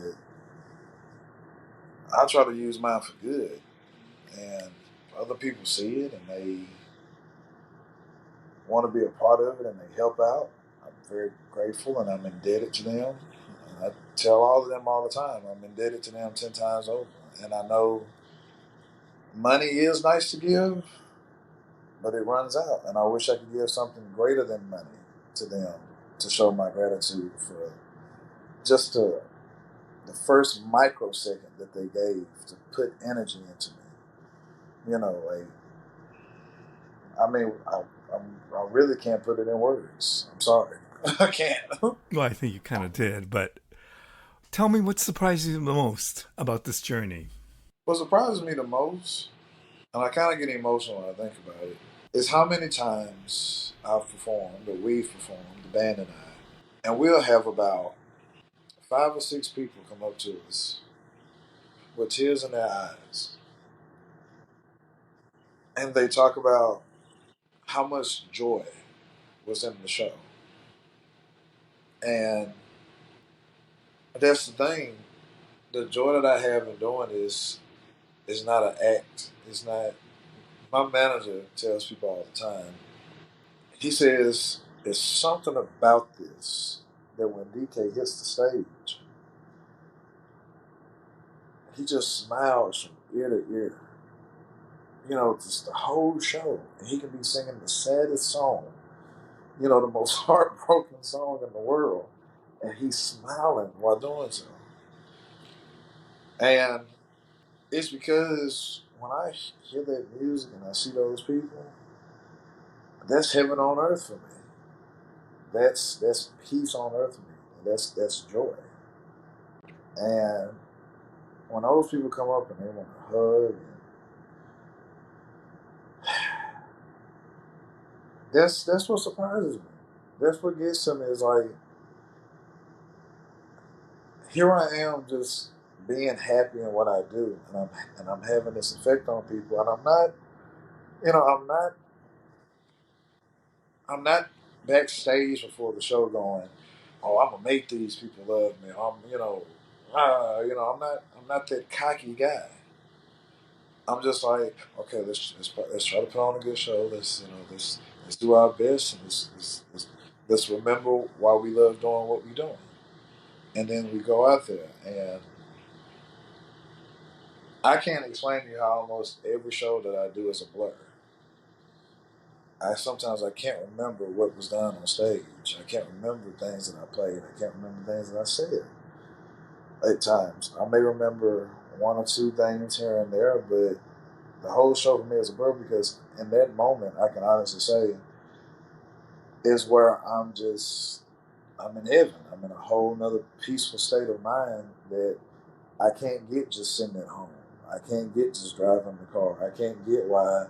I try to use mine for good. And other people see it and they want to be a part of it and they help out. I'm very grateful and I'm indebted to them. And I tell all of them all the time, I'm indebted to them 10 times over. And I know money is nice to give, but it runs out. And I wish I could give something greater than money to them to show my gratitude for just the first microsecond that they gave to put energy into me. Like I mean, I really can't put it in words. I'm sorry. I can't. Well, I think you kind of did, but tell me what surprised you the most about this journey. What surprises me the most, and I kind of get emotional when I think about it, is how many times I've performed, or we've performed, the band and I, and we'll have about 5 or 6 people come up to us with tears in their eyes, and they talk about how much joy was in the show. And that's the thing. The joy that I have in doing this is not an act. It's not. My manager tells people all the time. He says there's something about this that when DK hits the stage, he just smiles from ear to ear. You know, just the whole show. And he can be singing the saddest song, you know, the most heartbroken song in the world, and he's smiling while doing so. And it's because when I hear that music and I see those people, that's heaven on earth for me. That's peace on earth for me. That's joy. And when those people come up and they want to hug, that's what surprises me. That's what gets to me is like, here I am just being happy in what I do, and I'm having this effect on people, and I'm not, you know, I'm not backstage before the show going, oh, I'm gonna make these people love me. I'm not that cocky guy. I'm just like, okay, let's try to put on a good show. Let's do our best, and let's remember why we love doing what we're doing, and then we go out there. And I can't explain to you how almost every show that I do is a blur. I can't remember what was done on stage. I can't remember things that I played. I can't remember things that I said. At times, I may remember one or two things here and there, but the whole show for me is a blur because in that moment, I can honestly say, is where I'm in heaven. I'm in a whole nother peaceful state of mind that I can't get just sitting at home. I can't get just driving the car. I can't get while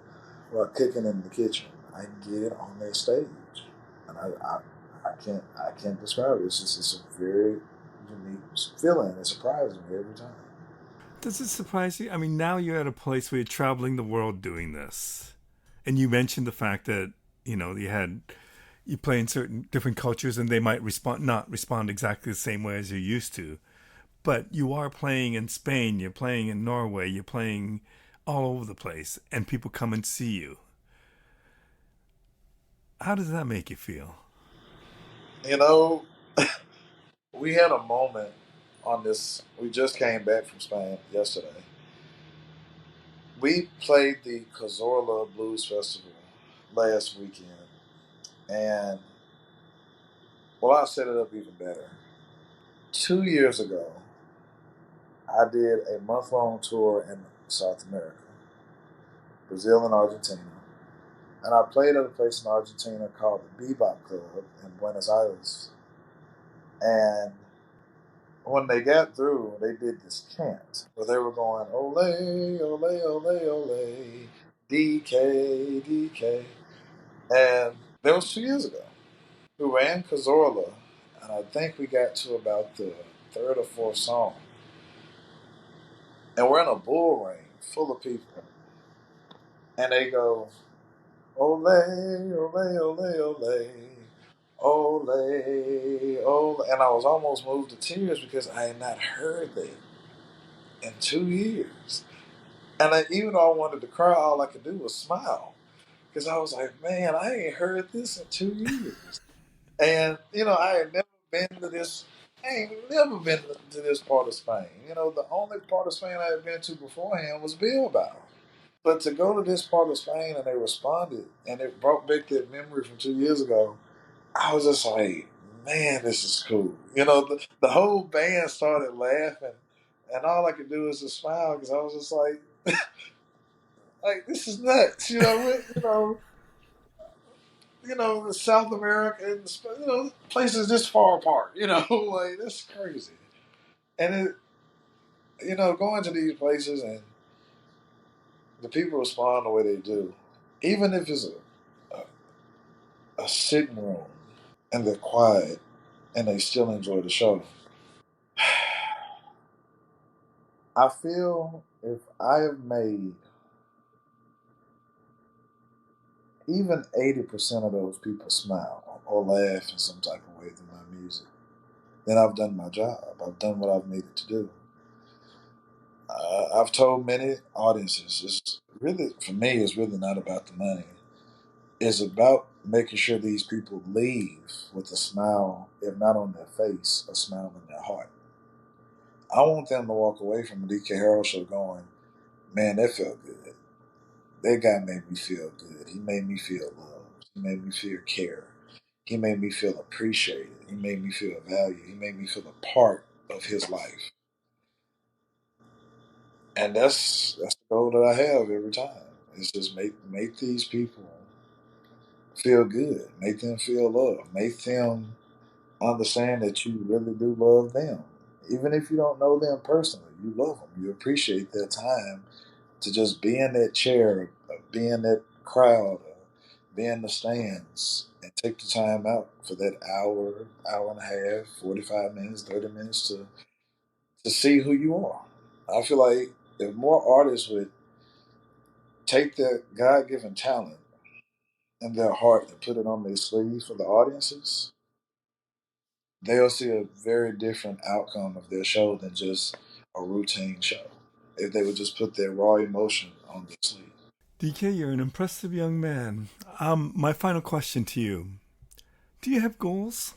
cooking in the kitchen. I get it on that stage, and I can't describe it. It's a very unique feeling. It surprises me every time. Does it surprise you? I mean, now you're at a place where you're traveling the world doing this. And you mentioned the fact that, you play in certain different cultures and they might not respond exactly the same way as you're used to. But you are playing in Spain, you're playing in Norway, you're playing all over the place, and people come and see you. How does that make you feel? You know, we had a moment on this. We just came back from Spain yesterday. We played the Cazorla Blues Festival last weekend, and well, I'll set it up even better. 2 years ago, I did a month-long tour in South America, Brazil and Argentina, and I played at a place in Argentina called the Bebop Club in Buenos Aires. And when they got through, they did this chant where they were going, ole, ole, ole, ole, DK, DK. And that was 2 years ago. We were in Cazorla, and I think we got to about the third or fourth song. And we're in a bull ring full of people. And they go, ole, ole, ole, ole, ole, ole. And I was almost moved to tears because I had not heard that in 2 years. And even though I wanted to cry, all I could do was smile. Because I was like, man, I ain't heard this in 2 years. And, I had never been to this, I ain't never been to this part of Spain. The only part of Spain I had been to beforehand was Bilbao. But to go to this part of Spain and they responded and it brought back that memory from 2 years ago, I was just like, man, this is cool. The whole band started laughing and all I could do was just smile because I was just like, this is nuts. South America and places this far apart. Like that's crazy. And going to these places and the people respond the way they do, even if it's a sitting room and they're quiet and they still enjoy the show. I feel if I have made even 80% of those people smile or laugh in some type of way through my music, then I've done my job. I've done what I've needed to do. I've told many audiences, it's really, for me, it's really not about the money. It's about making sure these people leave with a smile, if not on their face, a smile in their heart. I want them to walk away from the DK Harrell show going, man, that felt good. That guy made me feel good. He made me feel loved. He made me feel care. He made me feel appreciated. He made me feel valued. He made me feel a part of his life. And that's the goal that I have every time. It's just make these people feel good. Make them feel loved. Make them understand that you really do love them. Even if you don't know them personally, you love them. You appreciate their time to just be in that chair, be in that crowd, be in the stands, and take the time out for that hour and a half, 45 minutes, 30 minutes to see who you are. I feel like if more artists would take their God given talent and their heart and put it on their sleeve for the audiences, they'll see a very different outcome of their show than just a routine show. If they would just put their raw emotion on their sleeve. DK, you're an impressive young man. My final question to you: do you have goals?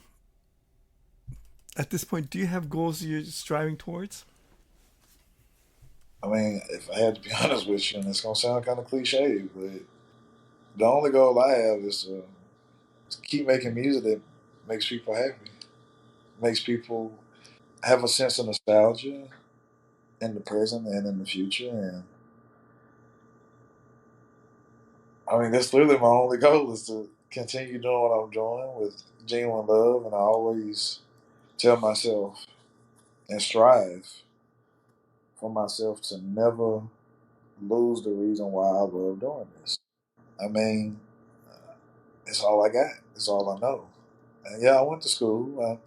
At this point, do you have goals you're striving towards? I mean, if I had to be honest with you, and it's gonna sound kind of cliche, but the only goal I have is to keep making music that makes people happy, makes people have a sense of nostalgia in the present and in the future. And I mean, that's literally my only goal is to continue doing what I'm doing with genuine love. And I always tell myself and strive for myself to never lose the reason why I love doing this. I mean, it's all I got. It's all I know. And yeah, I went to school.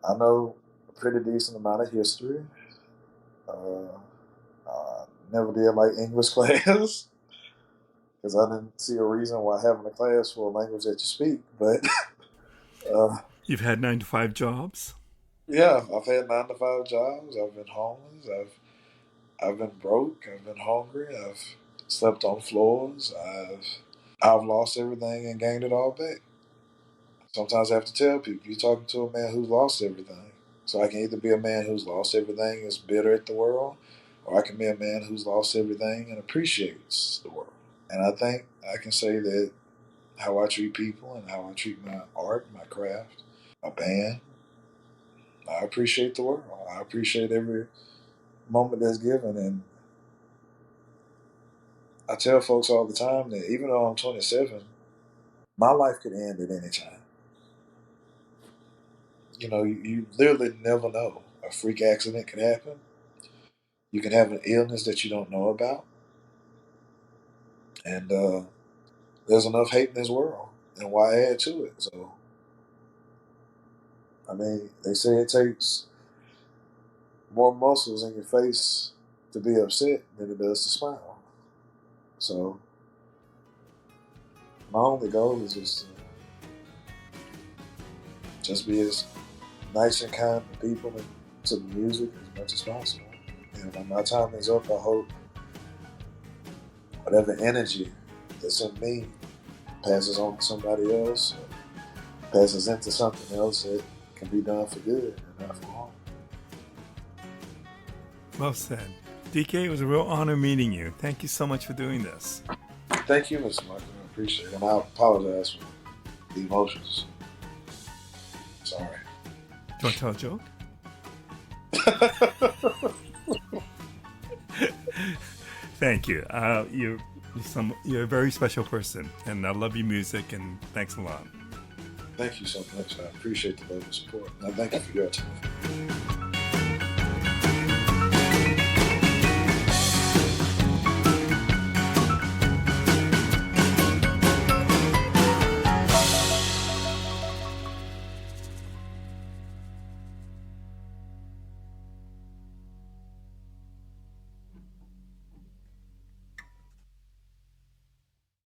I know a pretty decent amount of history. Uh, Never did like English class because I didn't see a reason why having a class for a language that you speak. But uh, You've had 9 to 5 jobs. yeah, I've had 9 to 5 jobs. I've been homeless. I've been broke. I've been hungry. I've slept on floors. I've lost everything and gained it all back. Sometimes I have to tell people, you're talking to a man who's lost everything. So I can either be a man who's lost everything and is bitter at the world, or I can be a man who's lost everything and appreciates the world. And I think I can say that how I treat people and how I treat my art, my craft, my band, I appreciate the world. I appreciate every moment that's given. And I tell folks all the time that even though I'm 27, my life could end at any time. You literally never know. A freak accident could happen. You can have an illness that you don't know about. And there's enough hate in this world. And why add to it? So, I mean, they say it takes more muscles in your face to be upset than it does to smile. So, my only goal is just be as nice and kind to people and to the music as much as possible. And when my time is up, I hope whatever energy that's in me passes on to somebody else, passes into something else that can be done for good and not for harm. Well said. DK, it was a real honor meeting you. Thank you so much for doing this. Thank you, Mr. Michael. I appreciate it. And I apologize for the emotions. Sorry. Do you want to tell a joke? Thank you. You're a very special person, and I love your music. And thanks a lot. Thank you so much. I appreciate the love and support. And I thank you for your time.